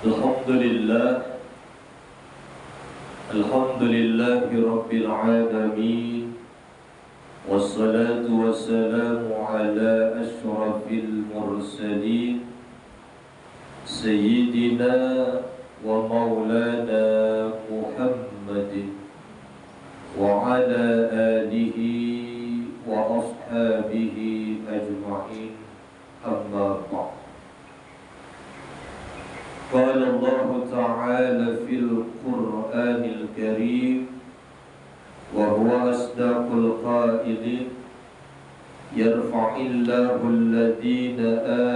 Alhamdulillah, Alhamdulillahi Rabbil Alamin, wassalatu wassalamu ala ashrafil mursalin, Sayyidina wa maulana Muhammadin wa ala alihi wa ashabihi ajma'in, amma ba'd. قال الله تعالى في القرآن الكريم وهو أصدق القائلين يرفع الله الذين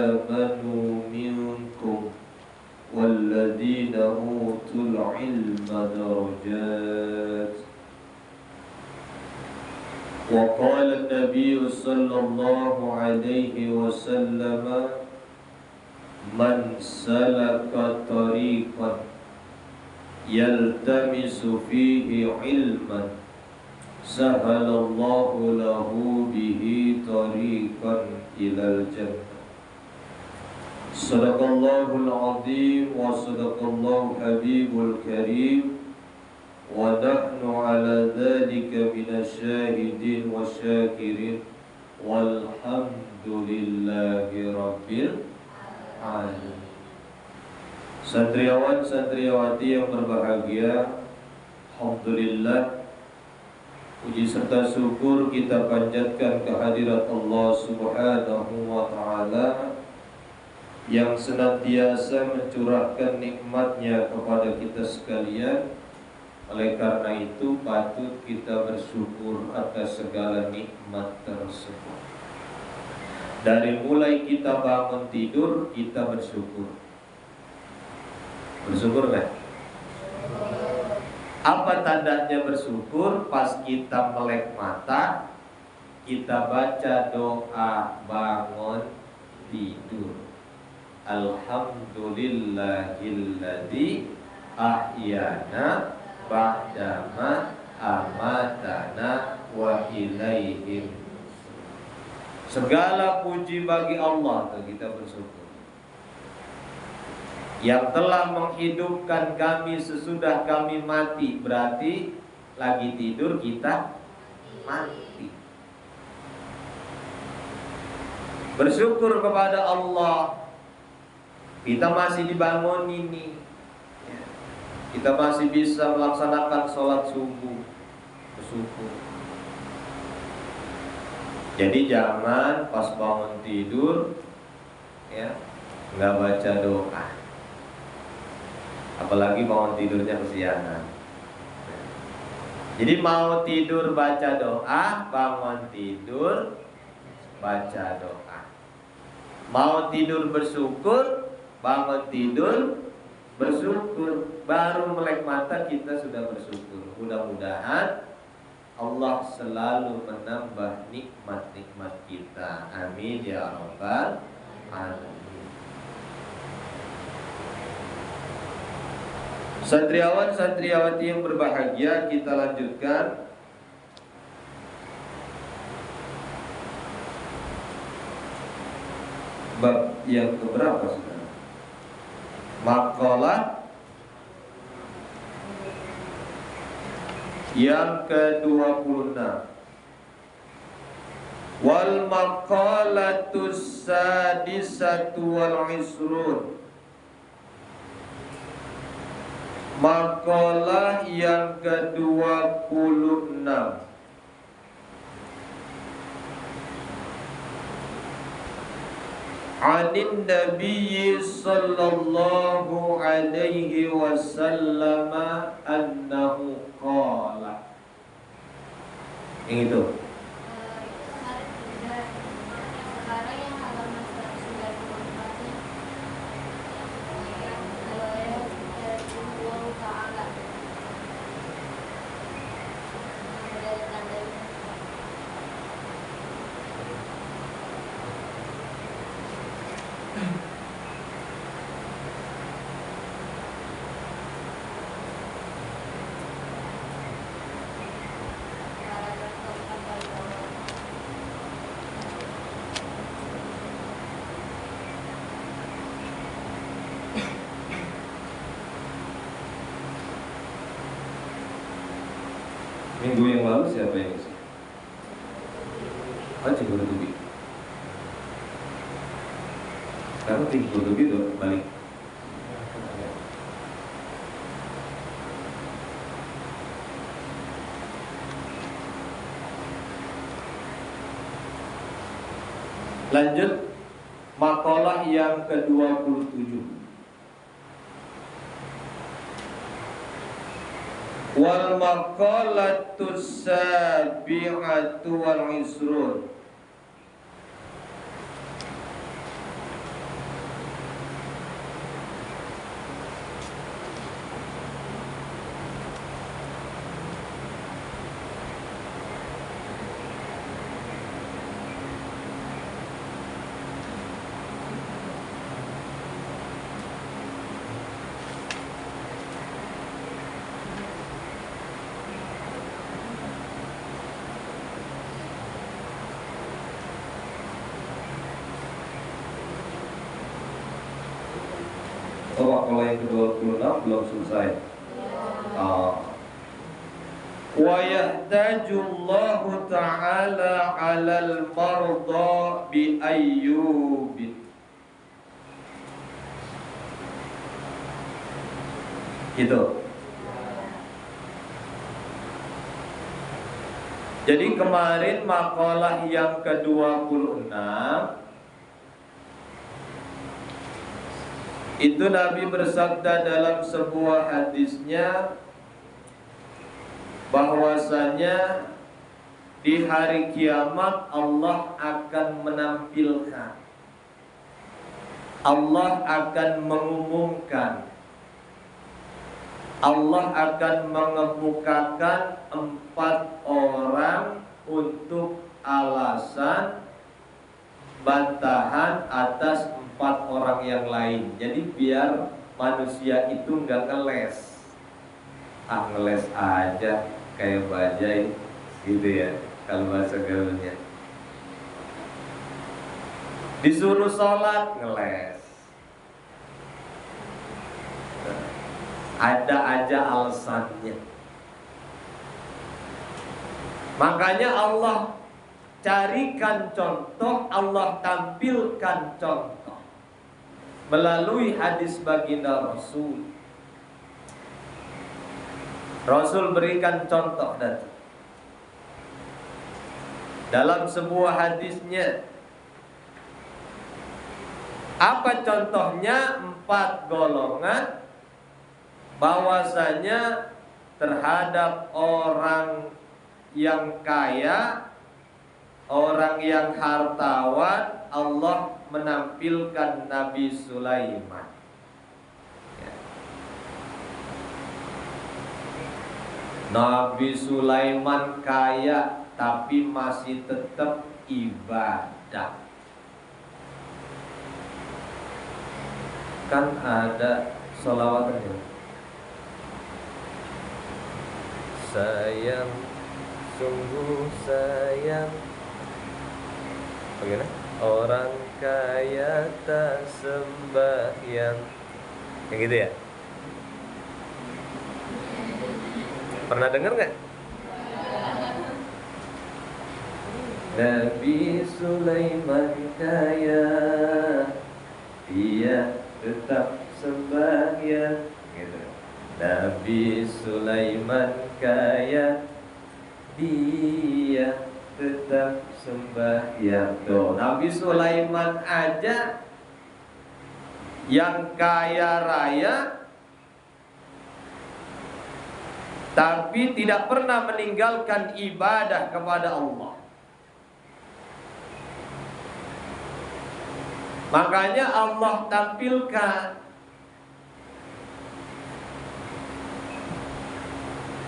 آمنوا منكم والذين أوتوا العلم درجات. وقال النبي صلى الله عليه وسلم Man salaka tariqan yaltamisu fihi ilman sahalallahu lahu bihi tariqan ilal jannah. Sadaqallahul azim wa sadaqallahu habibul karim wa nahnu ala dhalika minasyahidin wa syakirin walhamdulillahi rabbil alamin. Santriawan santriawati yang berbahagia, alhamdulillah, puji serta syukur kita panjatkan kehadirat Allah Subhanahu wa taala yang senantiasa mencurahkan nikmatnya kepada kita sekalian. Oleh karena itu patut kita bersyukur atas segala nikmat tersebut. Dari mulai kita bangun tidur, kita bersyukur. Bersyukur kan? Apa tandanya bersyukur? Pas kita melek mata, kita baca doa bangun tidur. Alhamdulillahilladzi ahyana ba'dama amatana wa ilaihim. Segala puji bagi Allah, kita bersyukur, yang telah menghidupkan kami sesudah kami mati. Berarti lagi tidur kita mati. Bersyukur kepada Allah, kita masih dibangun ini, kita masih bisa melaksanakan sholat subuh. Bersyukur. Jadi jangan pas bangun tidur nggak baca doa, apalagi bangun tidurnya kesiangan. Jadi mau tidur baca doa, bangun tidur baca doa. Mau tidur bersyukur, bangun tidur bersyukur. Baru melek mata kita sudah bersyukur. Mudah-mudahan Allah selalu menambah nikmat-nikmat kita. Amin ya rabbal alamin. Santriawan santriawati yang berbahagia, kita lanjutkan bab yang keberapa sekarang? Maqalah yang ke-26. Wal maqalatus sadisatu wal isrun. Maqalah yang ke-26. Anin Nabi sallallahu alaihi wasallam annahu qala. Yang itu. Minggu yang lalu siapa yang isi? Haji Qurtubi. Sekarang Haji Qurtubi tuh balik. Lanjut makalah yang ke-27. Wal maqalatus sabi'atu wal isrun. Kalau yang ke-26 belum selesai. Wa yahtajullahu ta'ala 'alal marda bi Ayyub. Gitu. Jadi kemarin makalah yang ke-26 itu Nabi bersabda dalam sebuah hadisnya bahwasanya di hari kiamat Allah akan menampilkan, Allah akan mengumumkan, Allah akan mengemukakan 4 orang untuk alasan bantahan atas 4 orang yang lain. Jadi biar manusia itu nggak ngeles, ngeles aja kayak bajai gitu ya kalau bahasa gaulnya. Disuruh sholat ngeles, ada aja alasannya. Makanya Allah carikan contoh, Allah tampilkan contoh melalui hadis baginda Rasul. Rasul berikan contoh dalam sebuah hadisnya. Apa contohnya? 4 golongan bahwasanya terhadap orang yang kaya, orang yang hartawan, Allah menampilkan Nabi Sulaiman. Nabi Sulaiman kaya tapi masih tetap ibadah. Kan ada sholawatnya. Sayang, sungguh sayang. Bagaimana? Orang kaya tak sembahyang. Yang gitu ya? Pernah dengar nggak? Nabi Sulaiman kaya, dia tetap sembahyang. Gitu. Nabi Sulaiman kaya, dia tetap sembahyang. Tuh, Nabi Sulaiman aja yang kaya raya tapi tidak pernah meninggalkan ibadah kepada Allah. Makanya Allah tampilkan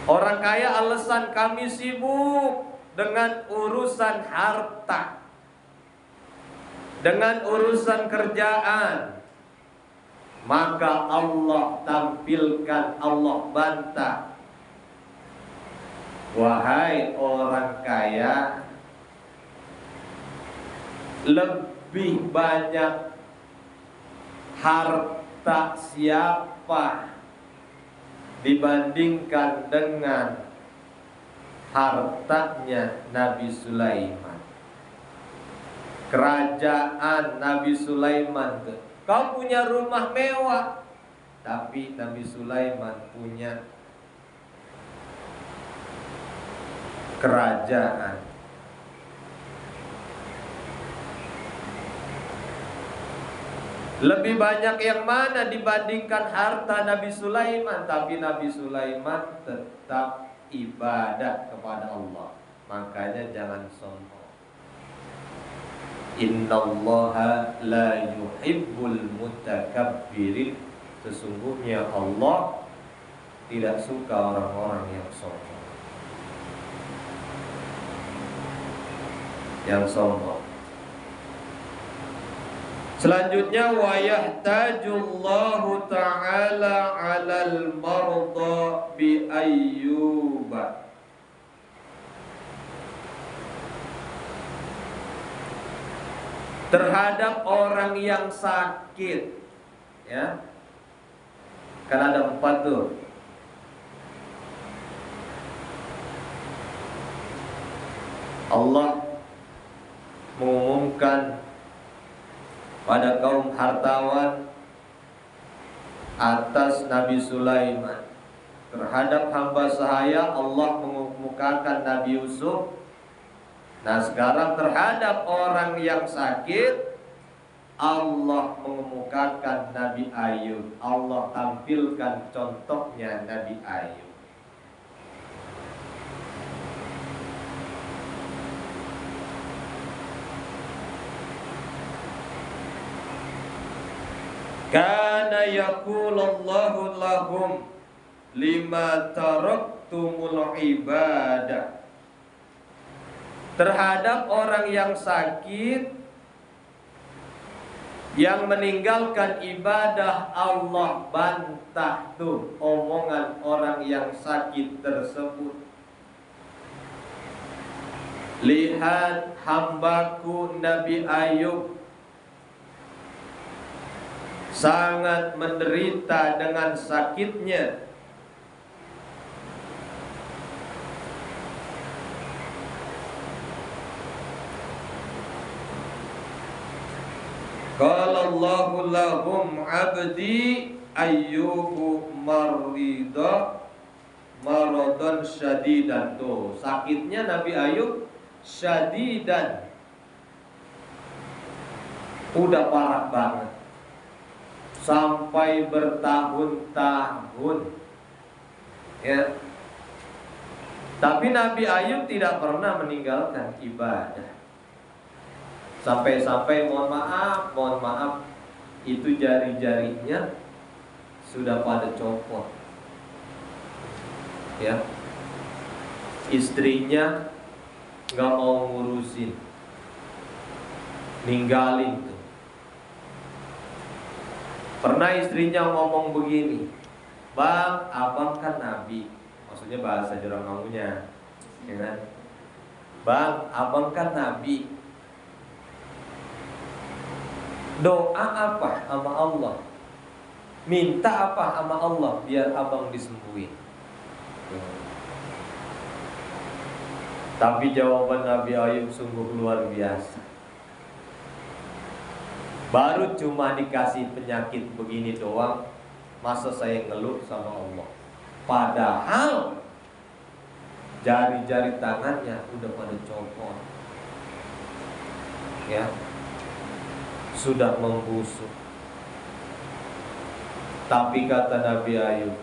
orang kaya alasan kami sibuk dengan urusan harta, dengan urusan kerjaan. Maka Allah tampilkan, Allah bantah. Wahai orang kaya, lebih banyak harta siapa dibandingkan dengan hartanya Nabi Sulaiman, kerajaan Nabi Sulaiman. Kau punya rumah mewah, tapi Nabi Sulaiman punya kerajaan. Lebih banyak yang mana dibandingkan harta Nabi Sulaiman? Tapi Nabi Sulaiman tetap ibadah kepada Allah. Makanya jangan sombong. Innallaha la yuhibbul mutakabbirin. Sesungguhnya Allah tidak suka orang-orang yang sombong. Yang sombong. Selanjutnya wa yahtajullahu ta'ala 'alal marda bi ayyuba. Terhadap orang yang sakit, ya. Kan ada 4 tuh. Allah mengumumkan pada kaum hartawan atas Nabi Sulaiman. Terhadap hamba sahaya Allah mengemukakan Nabi Yusuf. Nah sekarang terhadap orang yang sakit Allah mengemukakan Nabi Ayub. Allah tampilkan contohnya Nabi Ayub. Kana yaqulullahu lahum lima taraktumul ibadah. Terhadap orang yang sakit, yang meninggalkan ibadah, Allah bantah tuh omongan orang yang sakit tersebut. Lihat hambaku Nabi Ayub sangat menderita dengan sakitnya. Qala Allahu lahum abdi ayyubu marida maradan syadidan. Tuh, sakitnya Nabi Ayub syadidan, udah parah banget, sampai bertahun-tahun, ya. Tapi Nabi Ayub tidak pernah meninggalkan ibadah. Sampai-sampai mohon maaf, itu jari-jarinya sudah pada copot, ya. Istrinya nggak mau ngurusin, ninggalin tuh. Pernah istrinya ngomong begini, "Bang, abang kan nabi." Maksudnya bahasa Jurang Mangunya, ya kan? "Bang, abang kan nabi. Doa apa sama Allah? Minta apa sama Allah biar abang disembuhin?" Tapi jawaban Nabi Ayub sungguh luar biasa. Baru cuma dikasih penyakit begini doang, masa saya ngeluh sama Allah? Padahal jari-jari tangannya udah pada copot, ya, sudah membusuk. Tapi kata Nabi Ayub,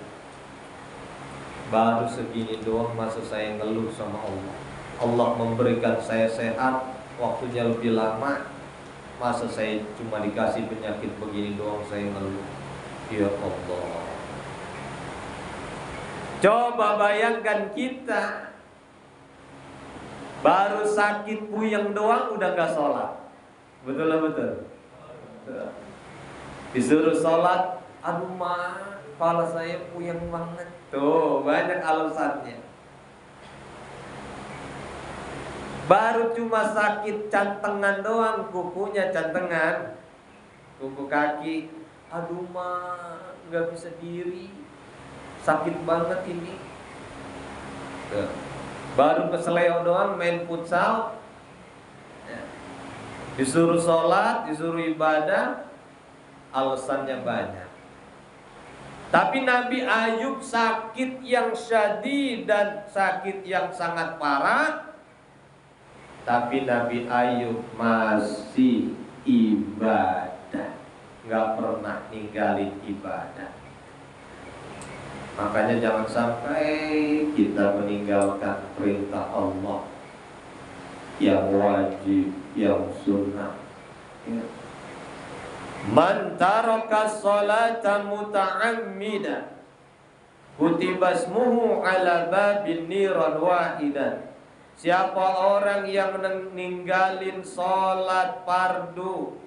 baru segini doang masa saya ngeluh sama Allah? Allah memberikan saya sehat, waktunya lebih lama, masa saya cuma dikasih penyakit begini doang saya ngeluh? Ya Allah. Coba bayangkan kita baru sakit puyeng doang udah gak sholat. Betul lah, betul. Disuruh sholat, aduh mah, kepala saya puyeng banget. Tuh, banyak alasannya. Baru cuma sakit cantengan doang, kukunya cantengan, kuku kaki, aduh mah, gak bisa diri, sakit banget ini. Tuh. Baru keseleo doang main futsal, disuruh sholat, disuruh ibadah, alasannya banyak. Tapi Nabi Ayub sakit yang syadid dan sakit yang sangat parah, tapi Nabi Ayub masih ibadah, nggak pernah ninggalin ibadah. Makanya jangan sampai kita meninggalkan perintah Allah yang wajib, yang sunnah. Man taraka sholata muta'ammidan kutiba ismuhu ala babin niran wahidan. Siapa orang yang meninggalin sholat fardu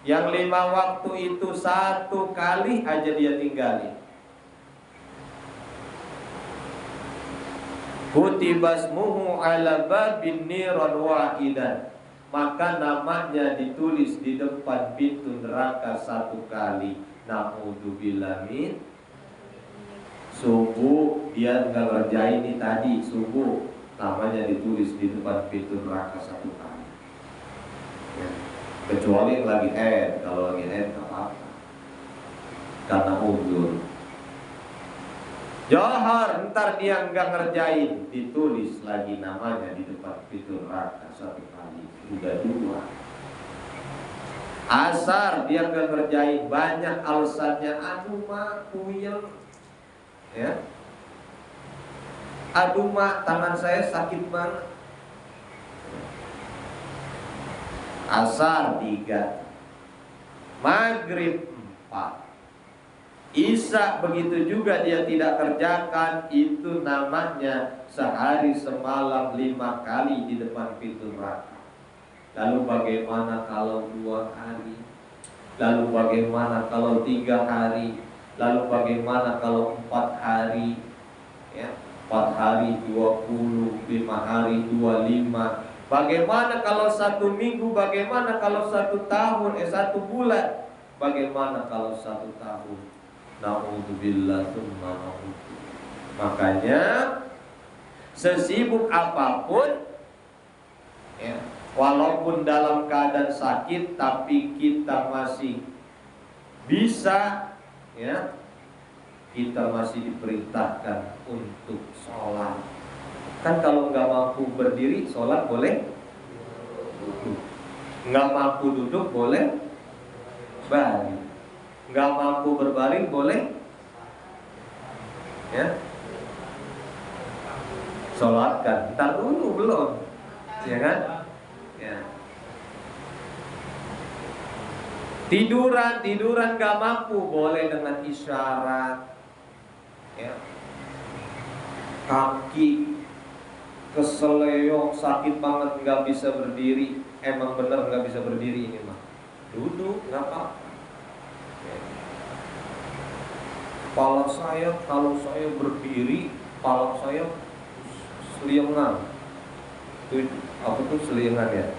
yang 5 waktu itu 1 kali aja dia tinggalin, kutiba ismuhu ala babin niran wahidan, maka namanya ditulis di depan pintu neraka 1 kali. Na'udzubillah min. Subuh dia nggak ngerjain ini tadi, subuh namanya ditulis di depan pintu neraka 1 kali ya. Kecuali yang lagi head, kalau lagi head nggak apa-apa karena uzur. Johar ntar dia nggak ngerjain, ditulis lagi namanya di depan pintu neraka 1 kali, udah 2. Asar dia nggak ngerjain, banyak alasannya, aduh mak puyeng ya, aduh mak tangan saya sakit banget. Asar 3, Maghrib 4, Isya begitu juga dia tidak kerjakan, itu namanya sehari semalam 5 kali di depan pintu neraka. Lalu bagaimana kalau 2 hari? Lalu bagaimana kalau 3 hari? Lalu bagaimana kalau 4 hari? Ya, 4 hari 20, 5 hari 25. Bagaimana kalau 1 minggu? Bagaimana kalau 1 tahun? 1 bulan? Bagaimana kalau 1 tahun? Na'udzubillah tsumma na'udzubillah. Makanya sesibuk apapun ya, walaupun dalam keadaan sakit, tapi kita masih bisa ya, kita masih diperintahkan untuk sholat. Kan kalau nggak mampu berdiri, sholat boleh duduk. Nggak mampu duduk boleh baring. Nggak mampu berbaring boleh ya, sholatkan. Ntar dulu belum, ya kan? Ya. Tiduran nggak mampu boleh dengan isyarat ya. Kaki keseleo sakit banget nggak bisa berdiri, emang bener nggak bisa berdiri ini mah, duduk nggak apa-apa. Kepala saya, kalau saya berdiri, kepala saya seliengan. Itu apa tuh seliengan ya?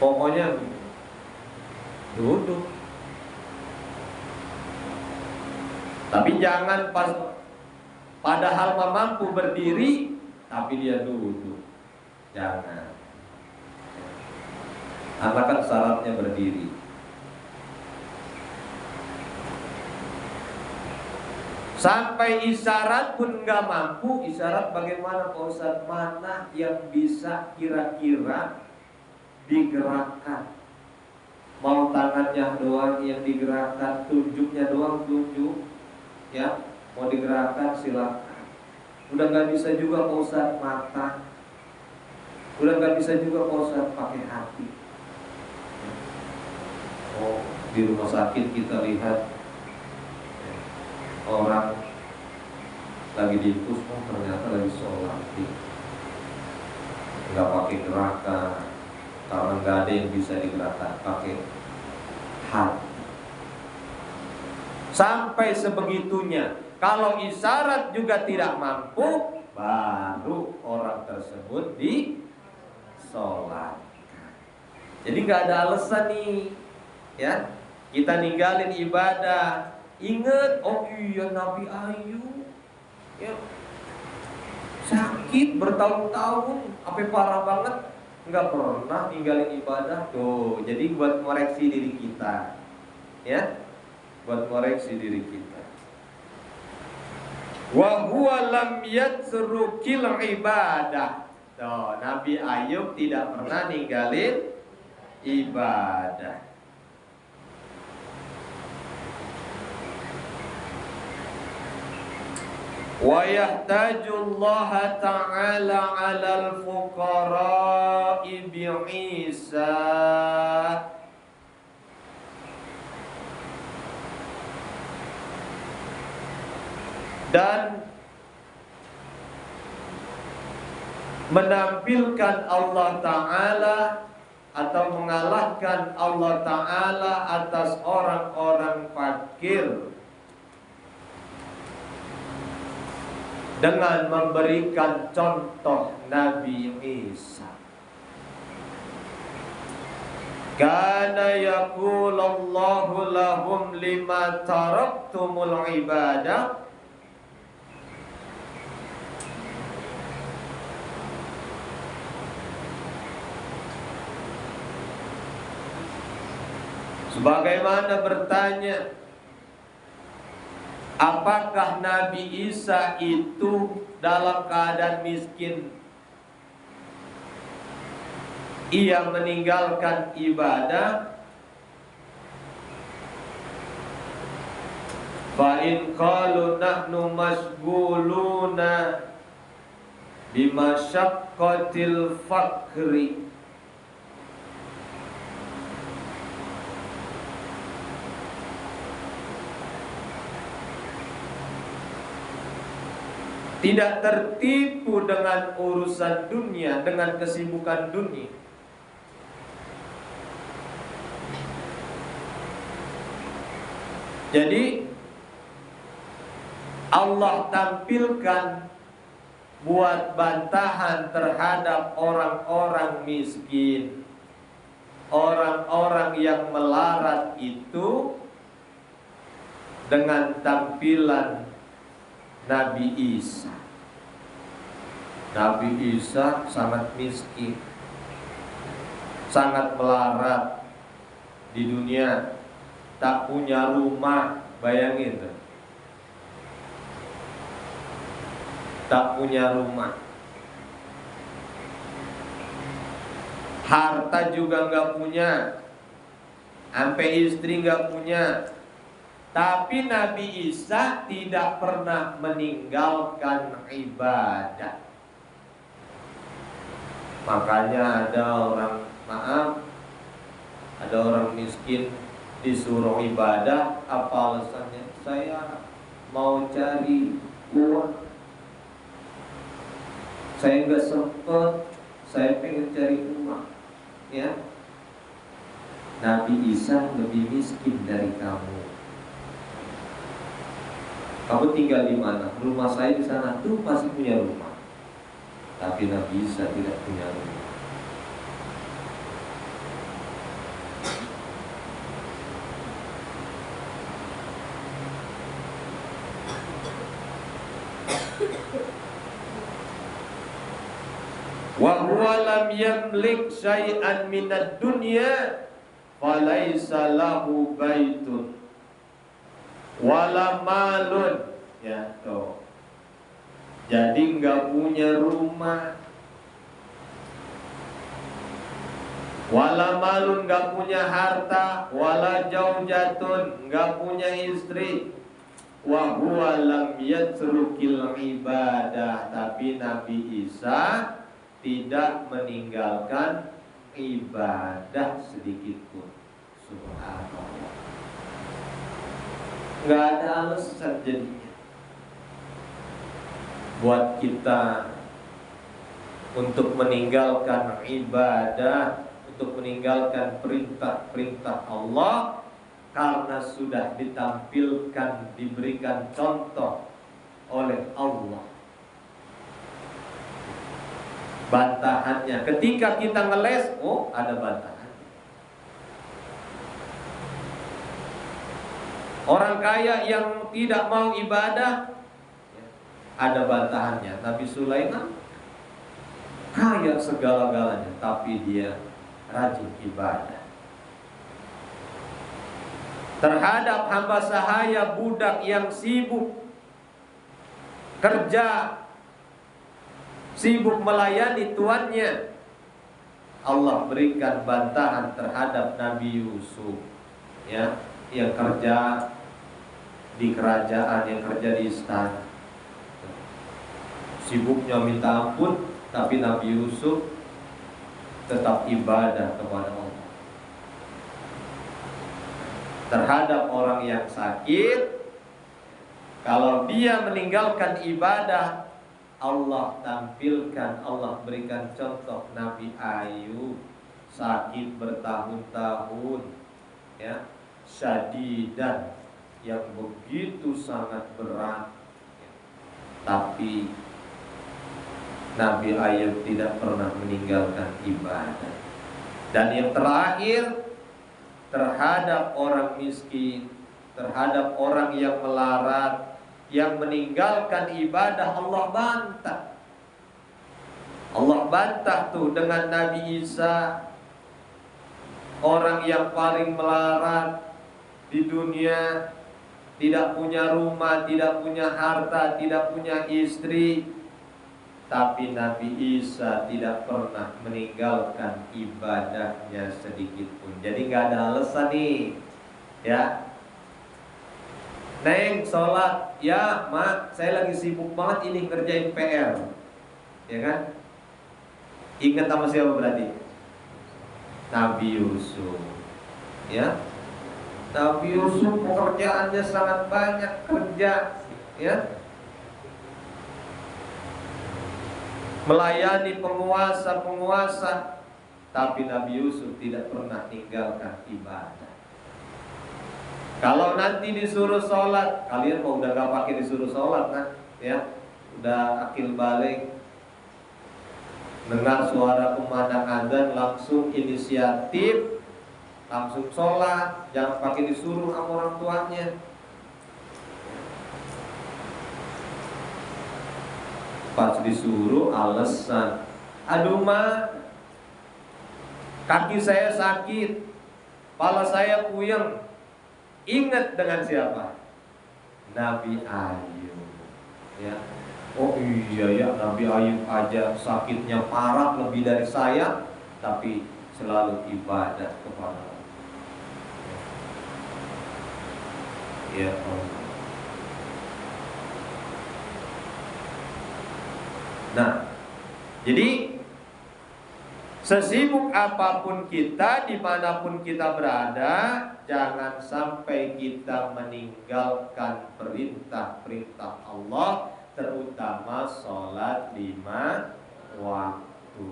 Pokoknya duduk. Tapi jangan padahal mampu berdiri, tapi dia duduk. Jangan. Karena kan syaratnya berdiri. Sampai isyarat pun nggak mampu. Isyarat bagaimana Pak Ustadz? Mana yang bisa kira-kira digerakkan? Mau tangannya doang yang digerakkan, tunjuknya doang tunjuk ya, mau digerakkan silakan. Udah nggak bisa juga Pak Ustadz mata, udah nggak bisa juga Pak Ustadz pakai hati. Oh, di rumah sakit kita lihat orang lagi diinfus, oh ternyata lagi sholat, nggak pakai gerakan, karena nggak ada yang bisa digerakkan, pakai hati. Sampai sebegitunya. Kalau isyarat juga tidak mampu, baru orang tersebut disolatkan. Jadi nggak ada alasan nih, ya kita ninggalin ibadah. Ingat, oh iya Nabi Ayub ya, sakit bertahun-tahun, apa parah banget, nggak pernah ninggalin ibadah. Tuh, jadi buat koreksi diri kita, ya, buat koreksi diri kita. Wa huwa lam yatrukil ibadah. Tuh, Nabi Ayub tidak pernah ninggalin ibadah. Wa yahtajullaha ta'ala 'alal fuqara'i bi'isa. Dan menampilkan Allah Ta'ala atau mengalahkan Allah Ta'ala atas orang-orang fakir dengan memberikan contoh Nabi Isa. Kana yaqulullahu lahum lima taraktumul ibadah. Sebagaimana bertanya, apakah Nabi Isa itu dalam keadaan miskin ia meninggalkan ibadah? Fa in qalu nahnu masghuluna bimasyaqqatil fakri. Tidak tertipu dengan urusan dunia, dengan kesibukan dunia. Jadi Allah tampilkan buat bantahan terhadap orang-orang miskin, orang-orang yang melarat itu, dengan tampilan Nabi Isa. Nabi Isa sangat miskin, sangat melarat di dunia, tak punya rumah, bayangin tuh. Tak punya rumah, harta juga nggak punya, sampai istri nggak punya. Tapi Nabi Isa tidak pernah meninggalkan ibadah. Makanya ada orang, ada orang miskin disuruh ibadah, apa alasannya? Saya mau cari uang, saya nggak sempet, saya pengen cari uang, ya. Nabi Isa lebih miskin dari kamu. Kamu tinggal di mana? Rumah saya di sana. Tuh masih punya rumah. Tapi Nabi Isa tidak punya rumah. Wa huwa lam yamlik syai'an minad dunya falaysa lahu baitun wala malun, ya tuh. Jadi nggak punya rumah, wala malun nggak punya harta, wala jaujatun nggak punya istri, wa huwa lam yatrukil ibadah. Tapi Nabi Isa tidak meninggalkan ibadah sedikit pun. Subhanallah. Nggak ada alasan jadinya buat kita untuk meninggalkan ibadah, untuk meninggalkan perintah-perintah Allah, karena sudah ditampilkan, diberikan contoh oleh Allah. Bantahannya ketika kita ngeles, oh ada bantahan. Orang kaya yang tidak mau ibadah, ada bantahannya. Nabi Sulaiman kaya segala-galanya, tapi dia rajin ibadah. Terhadap hamba sahaya budak yang sibuk kerja, sibuk melayani tuannya, Allah berikan bantahan terhadap Nabi Yusuf, ya, yang kerja di kerajaan, yang kerja di istana. Sibuknya minta ampun, tapi Nabi Yusuf tetap ibadah kepada Allah. Terhadap orang yang sakit, kalau dia meninggalkan ibadah, Allah tampilkan, Allah berikan contoh Nabi Ayub, sakit bertahun-tahun, ya, syadidan, yang begitu sangat berat, tapi Nabi Ayub tidak pernah meninggalkan ibadah. Dan yang terakhir, terhadap orang miskin, terhadap orang yang melarat, yang meninggalkan ibadah, Allah bantah. Allah bantah tuh dengan Nabi Isa, orang yang paling melarat di dunia, tidak punya rumah, tidak punya harta, tidak punya istri, tapi Nabi Isa tidak pernah meninggalkan ibadahnya sedikit pun. Jadi nggak ada alasan nih, ya. Neng sholat, ya mak, saya lagi sibuk banget ini ngerjain PR, ya kan? Ingat sama siapa berarti? Nabi Yusuf, ya. Nabi Yusuf pekerjaannya sangat banyak, kerja, ya, melayani penguasa-penguasa, tapi Nabi Yusuf tidak pernah tinggalkan ibadah. Kalau nanti disuruh sholat, kalian mau udah gak pakai disuruh sholat kan, ya, udah akil balik, dengar suara kumandang azan langsung inisiatif, langsung sholat, jangan pakai disuruh sama orang tuanya. Pas disuruh alasan, aduh ma, kaki saya sakit, kepala saya puyeng. Ingat dengan siapa? Nabi Ayub, ya. Oh iya ya, Nabi Ayub aja sakitnya parah lebih dari saya, tapi selalu ibadah kepada Allah. Ya Allah. Nah, jadi sesibuk apapun kita, dimanapun kita berada, jangan sampai kita meninggalkan perintah-perintah Allah, terutama sholat 5 waktu.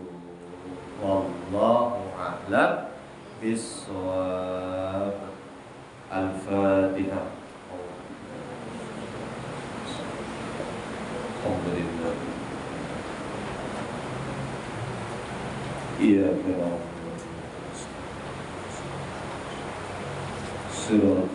Wallahu a'lam bishawab. Al-Fatihah. Alhamdulillah. Iya, benar. Surah